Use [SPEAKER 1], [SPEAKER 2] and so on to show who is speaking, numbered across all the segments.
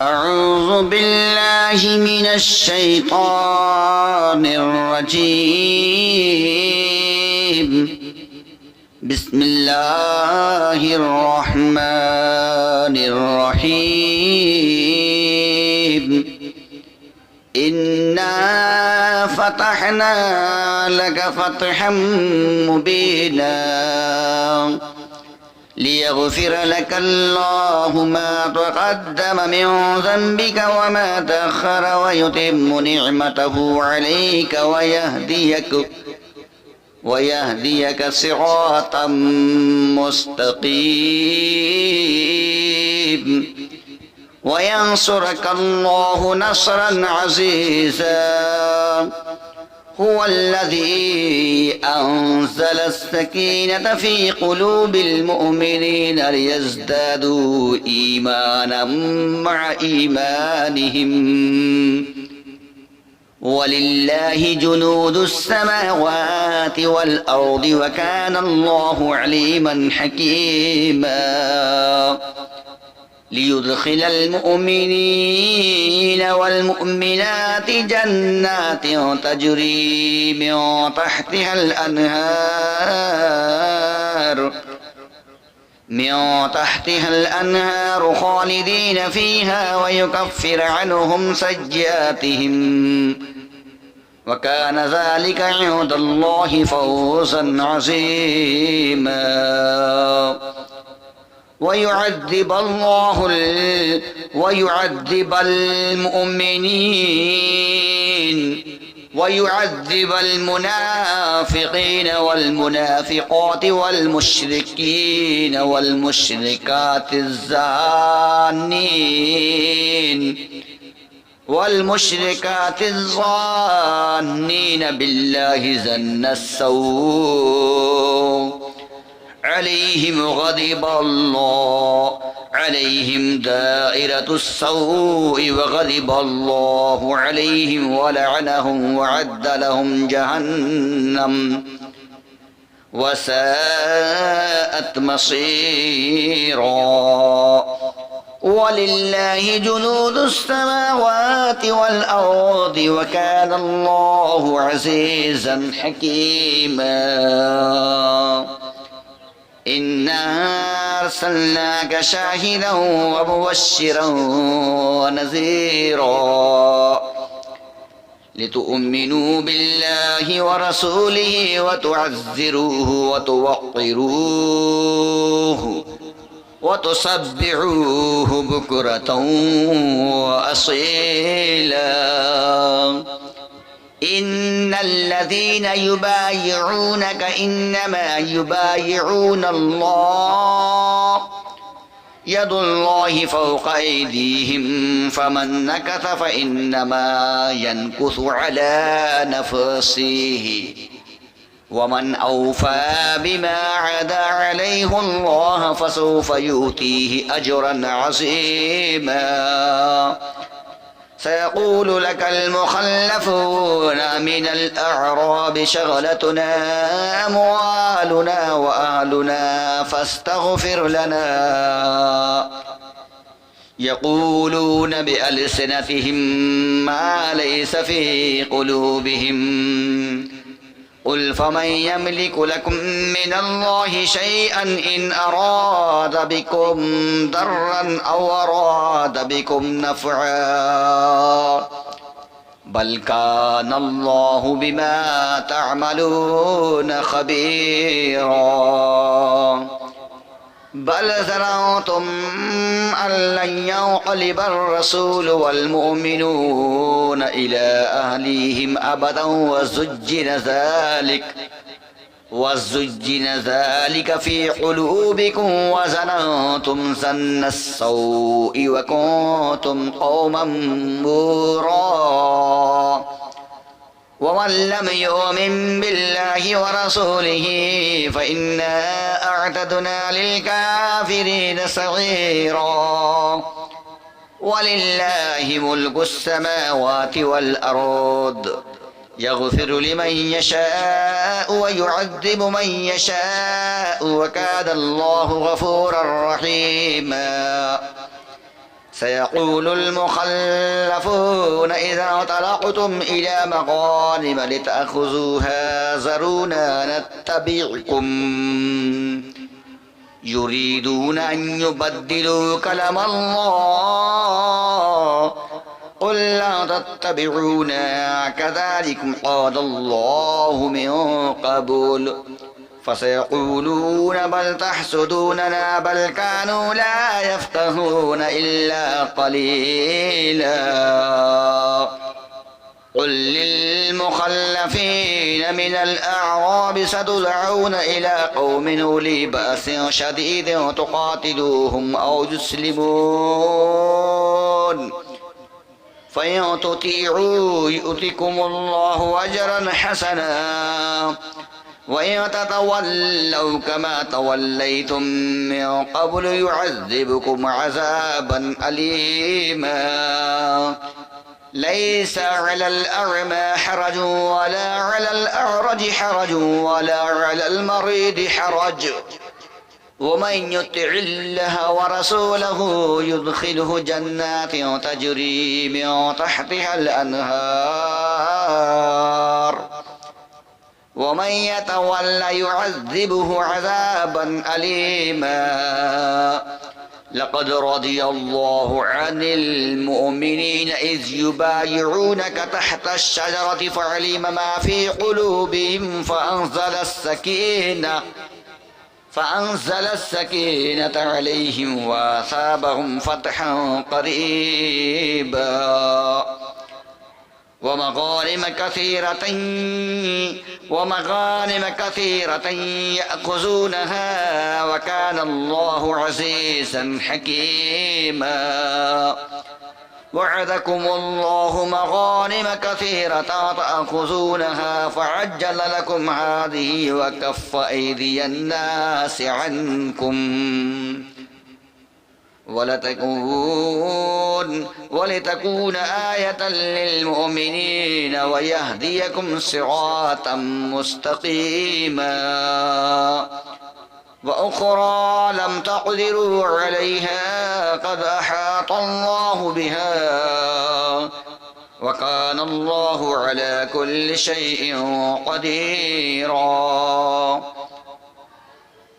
[SPEAKER 1] أعوذ بالله من الشيطان الرجيم. بسم الله الرحمن الرحيم. إنا فتحنا لك فتحا مبينا ليغفر لك الله ما تقدم من ذنبك وما تأخر ويتم نعمته عليك ويهديك صراطا مستقيم وينصرك الله نصرا عزيزا. هو الذي أنزل السكينة في قلوب المؤمنين ليزدادوا إيمانا مع إيمانهم ولله جنود السماوات والأرض وكان الله عليما حكيما. ليدخل المؤمنين والمؤمنات جنات تجري من تحتها الأنهار خالدين فيها ويكفر عنهم سيئاتهم وكان ذلك عند الله فوزا عظيما. ويعذب المنافقين والمنافقات والمشركين والمشركات الظانين بالله ظن السوء عليهم دائرة السوء وغضب الله عليهم ولعنهم وعد لهم جهنم وساءت مصيرا. ولله جنود السماوات والأرض وكان الله عزيزا حكيما. إنا أرسلناك شاهدا ومبشرا ونذيرا لتؤمنوا بالله ورسوله وتعزروه وتوقروه وتسبحوه بكرة وأصيلا. إن الذين يبايعونك إنما يبايعون الله يد الله فوق أيديهم فمن نكث فإنما ينكث على نفسه ومن أوفى بما عهد عليه الله فسوف يؤتيه أجرا عظيما. سيقول لك المخلفون من الأعراب شغلتنا أموالنا وأهلنا فاستغفر لنا. يقولون بألسنتهم ما ليس في قلوبهم قل فمن يملك لكم من الله شيئا إن أراد بكم ضرا أو أراد بكم نفعا بل كان الله بما تعملون خبيرا. بل ظننتم أن لن ينقلب الرسول والمؤمنون إلى أهليهم أبدا وزجن ذلك في قلوبكم وظننتم ظن السوء وكنتم قوما بورا. ومن لم يؤمن بالله ورسوله فإنا أعتدنا للكافرين سعيرا. ولله ملك السماوات والأرض يغفر لمن يشاء ويعذب من يشاء وكان الله غفورا رحيما. سيقول المخلفون إذا انطلقتم إلى مغانم لتأخذوها ذرونا نتبعكم يريدون أن يبدلوا كلام الله قل لا تتبعونا كذلكم قال الله من قبل فسيقولون بل تحسدوننا بل كانوا لا يفقهون إلا قليلا قل للمخلفين من الأعراب ستدعون إلى قوم أولي بأس شديد تقاتلوهم أو يسلمون فإن تطيعوا يؤتكم الله أجرا حسنا وإن تتولوا كما توليتم من قبل يعذبكم عذابا أليما ليس على الأعمى حرج ولا على الأعرج حرج ولا على المريض حرج ومن يطع الله ورسوله يدخله جنات تجري من تحتها الأنهار ومن يتولى يعذبه عذابا أليما لقد رضي الله عن المؤمنين إذ يبايعونك تحت الشجرة فعلم ما في قلوبهم فأنزل السكينة عليهم وأثابهم فتحا قريبا ومغانم كثيرة يأخذونها وكان الله عزيزا حكيما وعدكم الله مغانم كثيرة تأخذونها فعجل لكم هذه وكف أيدي الناس عنكم ولتكون آية للمؤمنين ويهديكم صراطا مستقيما وأخرى لم تقدروا عليها قد أحاط الله بها وكان الله على كل شيء قديرا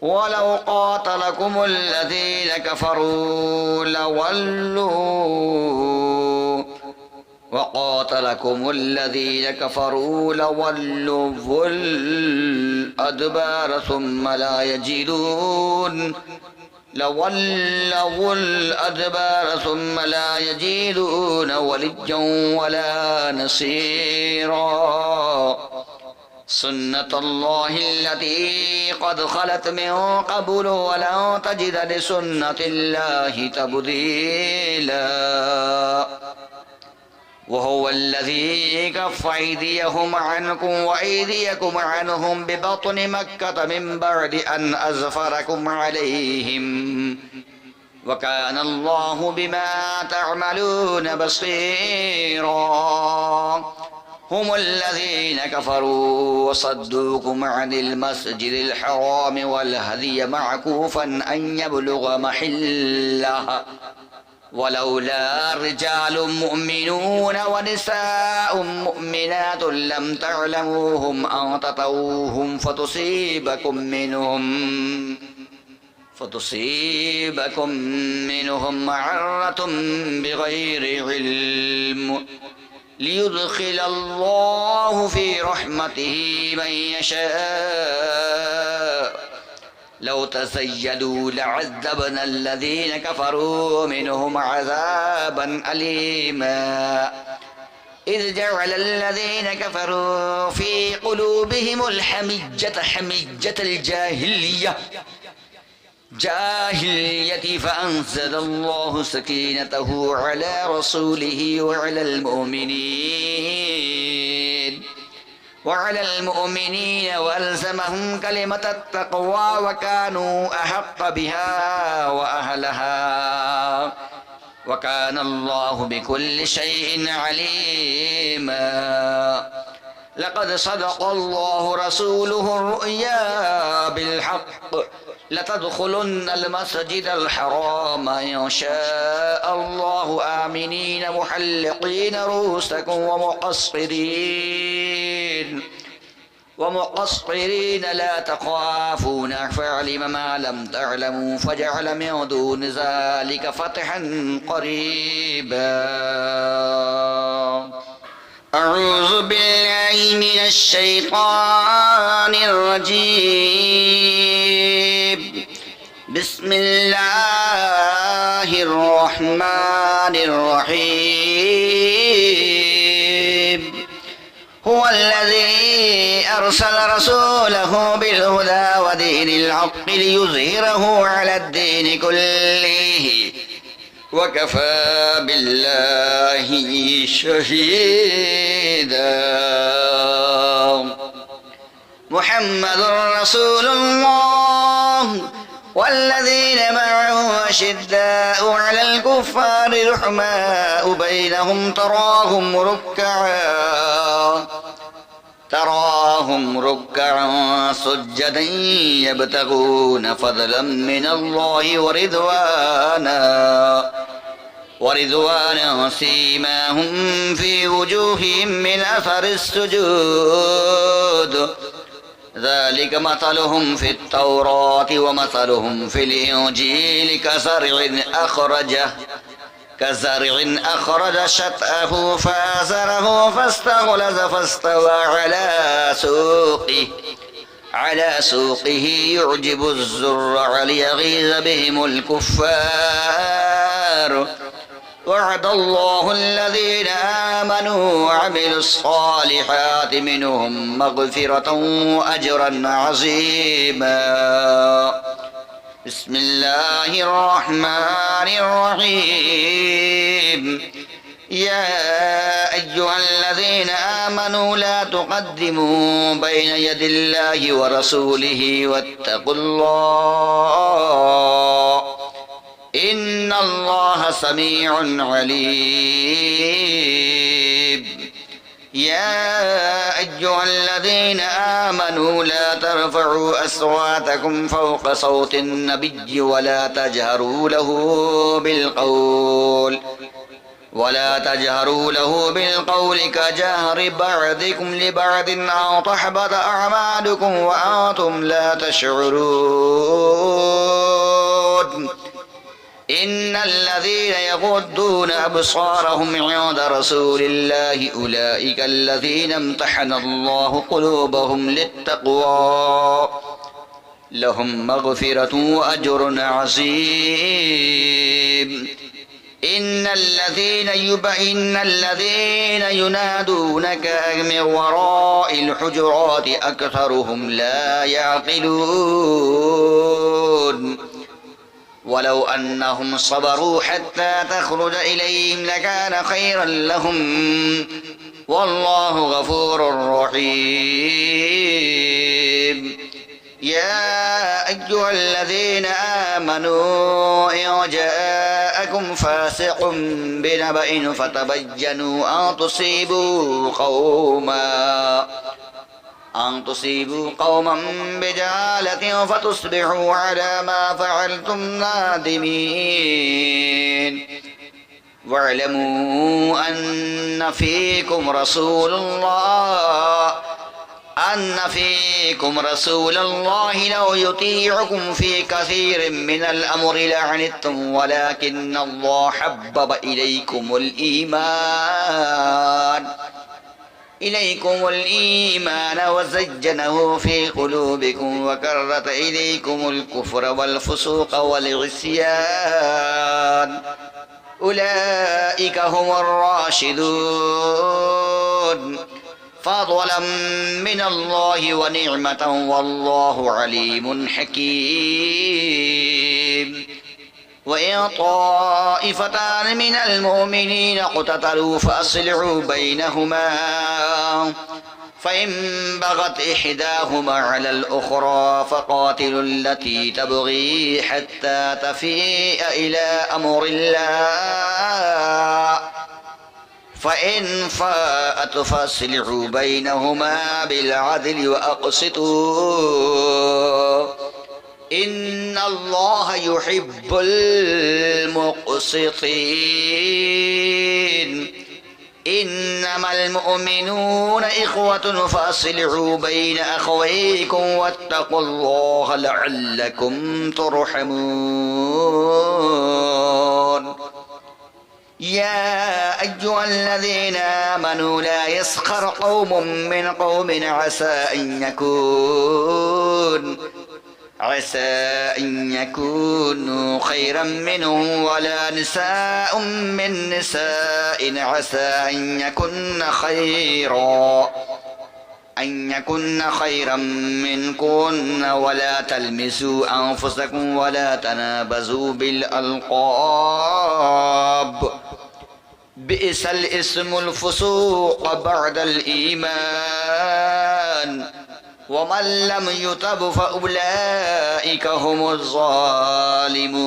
[SPEAKER 1] ولو قاتلكم الذين كفروا لولوا الأدبار ثم لا يجدون وليا ولا نصيرا سنة الله التي قد خلت من قبل ولن تجد لسنة الله تبديلا وهو الذي كف أيديهم عنكم وأيديكم عنهم ببطن مكة من بعد أن أظفركم عليهم وكان الله بما تعملون بصيرا هم الذين كفروا وصدوكم عن المسجد الحرام والهدي معكوفا أن يبلغ محله ولولا رجال مؤمنون ونساء مؤمنات لم تعلموهم أن تطوهم فتصيبكم منهم معرة بغير علم ليدخل الله في رحمته من يشاء لو تزيلوا لعذبنا الذين كفروا منهم عذابا أليما إذ جعل الذين كفروا في قلوبهم حمية الجاهلية فأنزل الله سكينته على رسوله وعلى المؤمنين وألزمهم كلمة التقوى وكانوا أحق بها وأهلها وكان الله بكل شيء عليما لقد صدق الله رسوله الرؤيا بالحق لتدخلن المسجد الحرام إن شاء الله آمنين محلقين رؤوسكم ومقصرين لا تخافون فاعلم ما لم تعلموا فجعل من دون ذلك فتحا قريبا أعوذ بالله من الشيطان الرجيم بسم الله الرحمن الرحيم هو الذي أرسل رسوله بالهدى ودين الحق ليظهره على الدين كله وكفى بالله شهيدا محمد رسول الله والذين معه أشداء على الكفار رحماء بينهم تراهم ركعا سجدا يبتغون فضلا من الله ورضوانا سيماهم في وجوههم من أثر السجود ذلك مثلهم في التوراة ومثلهم في الإنجيل كزرع أخرج شطأه فآزره فاستغلظ فاستوى على سوقه يعجب الزرع ليغيظ بهم الكفار وعد الله الذين آمنوا وعملوا الصالحات منهم مغفرة وأجرا عظيما بسم الله الرحمن الرحيم يا أيها الذين آمنوا لا تقدموا بين يدي الله ورسوله واتقوا الله إن الله سميع عليم يا أيها الذين آمنوا لا ترفعوا أصواتكم فوق صوت النبي ولا تجهروا له بالقول كجهر بعضكم لبعض أو تحبط أعمالكم وأنتم لا تشعرون إن الذين يغضون أبصارهم عند رسول الله أولئك الذين امتحن الله قلوبهم للتقوى لهم مغفرة وأجر عظيم إن الذين ينادونك من وراء الحجرات أكثرهم لا يعقلون ولو أنهم صبروا حتى تخرج إليهم لكان خيرا لهم والله غفور رحيم يا أيها الذين آمنوا إن جاءكم فاسق بنبأ فتبينوا أن تصيبوا قوما بجهالة فتصبحوا على ما فعلتم نادمين واعلموا أن فيكم رسول الله لو يطيعكم في كثير من الأمر لعنتم ولكن الله حبب إليكم الإيمان وزينه في قلوبكم وكرت إليكم الكفر والفسوق والعصيان أولئك هم الراشدون فضلا من الله ونعمة والله عليم حكيم وإن طائفتان من المؤمنين اقتتلوا فأصلحوا بينهما فإن بغت إحداهما على الأخرى فقاتلوا التي تبغي حتى تفيء إلى أمر الله فإن فاءت فأصلحوا بينهما بالعدل وأقسطوا إن الله يحب المقسطين إنما المؤمنون إخوة فأصلحوا بين أخويكم واتقوا الله لعلكم ترحمون يا أيها الذين آمنوا لا يسخر قوم من قوم عسى أن يكونوا خيرا منهم ولا نساء من نساء عسى أن يكن خيرا منكن ولا تلمسوا أنفسكم ولا تنابزوا بالألقاب بئس الاسم الفسوق بعد الإيمان ومن لم يتب فأولئك هم الظالمون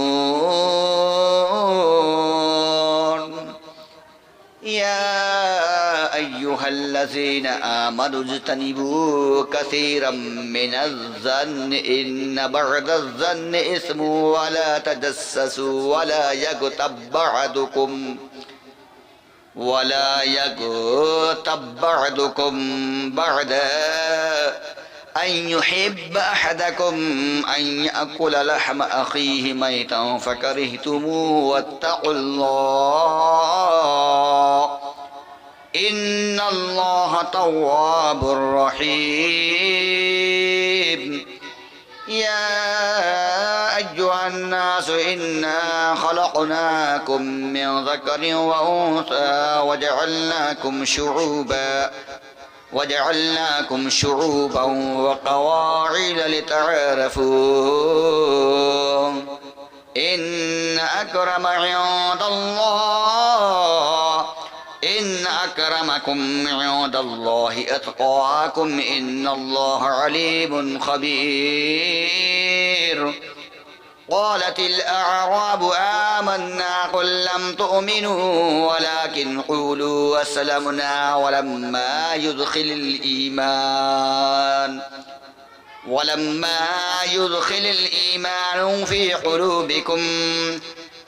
[SPEAKER 1] يا أيها الذين آمنوا اجتنبوا كثيرا من الظن إن بعض الظن إثم ولا تجسسوا ولا يغتب بعضكم بعضا أن يحب أحدكم أن يأكل لحم أخيه ميتا فكرهتموه واتقوا الله إن الله تواب رحيم يا أيها الناس إنا خلقناكم من ذكر وأنثى وجعلناكم شعوبا وقواعد لتعارفوا إن أكرمكم عند الله أتقاكم إن الله عليم خبير قالت الأعراب آمنا قل لم تؤمنوا ولكن قولوا أسلمنا ولما يدخل الإيمان في قلوبكم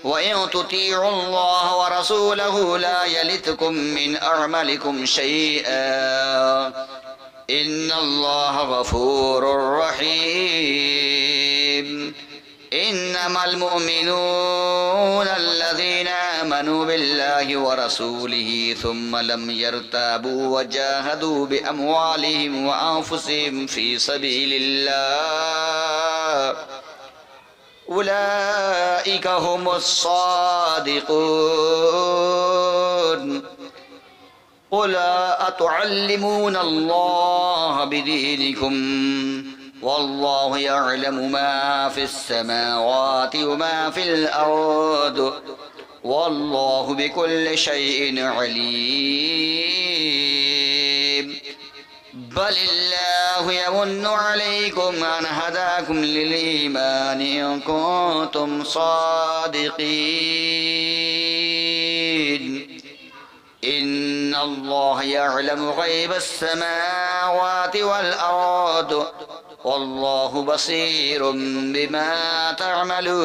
[SPEAKER 1] وإن تطيعوا الله ورسوله لا يلتكم من أعمالكم شيئا إن الله غفور رحيم إنما المؤمنون الذين آمنوا بالله ورسوله ثم لم يرتابوا وجاهدوا بأموالهم وأنفسهم في سبيل الله أولئك هم الصادقون قل أتعلمون الله بدينكم والله يعلم ما في السماوات وما في الأرض والله بكل شيء عليم بل الله يمن عليكم أن هداكم للإيمان إن كنتم صادقين إن الله يعلم غيب السماوات والأرض والله بصير بما تعملون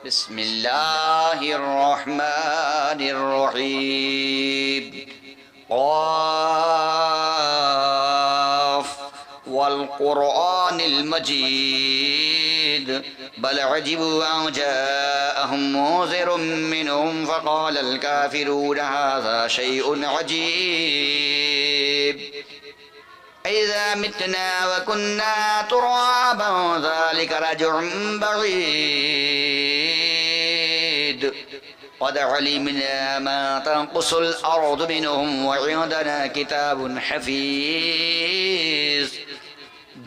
[SPEAKER 1] بسم الله الرحمن الرحيم قاف والقرآن المجيد بل عجبوا أن جاءهم منذر منهم فقال الكافرون هذا شيء عجيب إذا متنا وكنا ترابا ذلك رجع بعيد قد علمنا ما تنقص الأرض منهم وعندنا كتاب حفيظ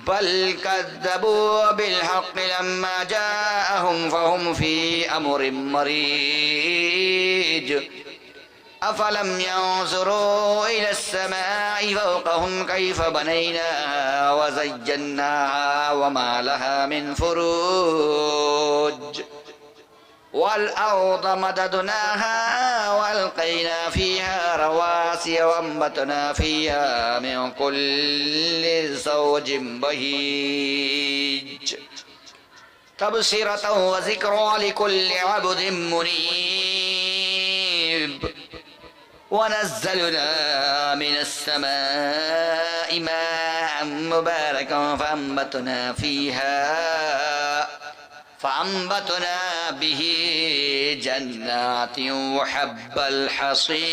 [SPEAKER 1] بل كذبوا بالحق لما جاءهم فهم في أمر مريج أفلم ينظروا إلى السماء فوقهم كيف بنيناها وزيناها وما لها من فروج والأرض مددناها وألقينا فيها رواسي وأنبتنا فيها من كل زوج بهيج تبصرة وذكرى لكل عبد منيب ونزلنا من السماء ماء مباركا فأنبتنا به جنات وحب الحصيد